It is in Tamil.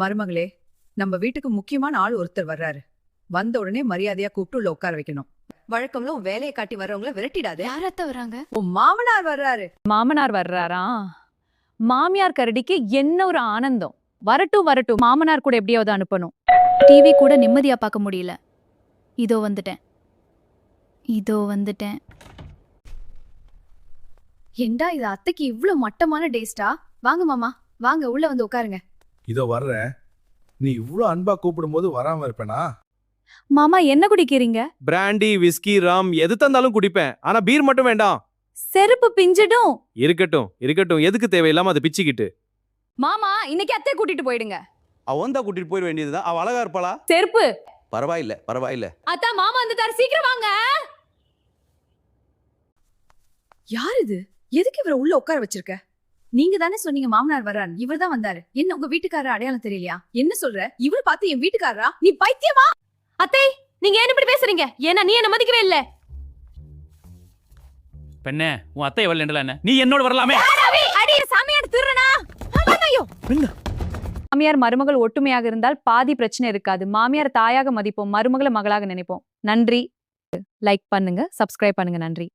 மருமகளே, நம்ம வீட்டுக்கு முக்கியமான ஆள் ஒருத்தர் வர்றாரு. வந்த உடனே மரியாதையா கூப்பிட்டு உள்ள உட்கார வைக்கணும். வழக்கம்ல உன் வேலையை காட்டி வர்றவங்கள விரட்டிடாதே. யாரத்த வராங்க? உன் மாமனார் வர்றாரு. மாமனார் வர்றாரா? மாமியார் கரடிக்கு என்ன ஒரு ஆனந்தம். வரட்டும் வரட்டும், மாமனார் கூட எப்படியாவது அனுப்பணும். டிவி கூட நிம்மதியா பார்க்க முடியல. இதோ வந்துட்டேன். ஏண்டா இது அத்தைக்கு இவ்ளோ மட்டமான டேஸ்டா? வாங்க மாமா, வாங்க உள்ள வந்து உட்காருங்க. இதோ வர்றேன். நீ இவ்ளோ அன்பா கூப்பிடும்போது வராம இருப்பேனா? மாமா என்ன குடிக்கிறீங்க? பிராண்டி, விஸ்கி, ராம் எது தந்தாலும் குடிப்பேன். ஆனா பீர் மட்டும் வேண்டாம். செருப்பு பிஞ்சிடும். இருக்கட்டும் இருக்கட்டும், எதுக்கு தேவையில்லாம அதை பிச்சுக்கிட்டு. மாமா இன்னைக்கு அத்தை கூட்டிட்டு போயிடுங்க. அவன் தான் கூட்டிட்டு போயிட வேண்டியதுதான். அவ அழகா இருப்பாளா? செருப்பு. பரவாயில்ல. அத்தா மாமா வந்துட்டாரு, சீக்கிரம் வாங்க. யார் இது? எதுக்கு இவரை உள்ள உட்கார வச்சிருக்க? நீங்க தானே சொன்னீங்க மாமனார் வர்றாரு. இவர் தான் வந்தாரு. என்ன உங்க வீட்டுக்காரர் அடையாளம் தெரியலையா? என்ன சொல்ற? இவரை பார்த்து என் வீட்டுக்காரரா? நீ பைத்தியமா? அத்தை நீங்க ஏன் இப்படி பேசுறீங்க? ஏன்னா நீ என்ன மதிக்கவே இல்ல. பெண்ணே, உன் அத்தை வரல என்ன? நீ என்னோட வரலாமே. அடி சாமியார் திருறனா? ஐயோ. மாமியார் மருமகள் ஒட்டுமையாக இருந்தால் பாதி பிரச்சனை இருக்காது. மாமியார் தாயாக மதிப்போம், மருமகளை மகளாக நினைப்போம். நன்றி. லைக் பண்ணுங்க, சப்ஸ்கிரைப் பண்ணுங்க. நன்றி.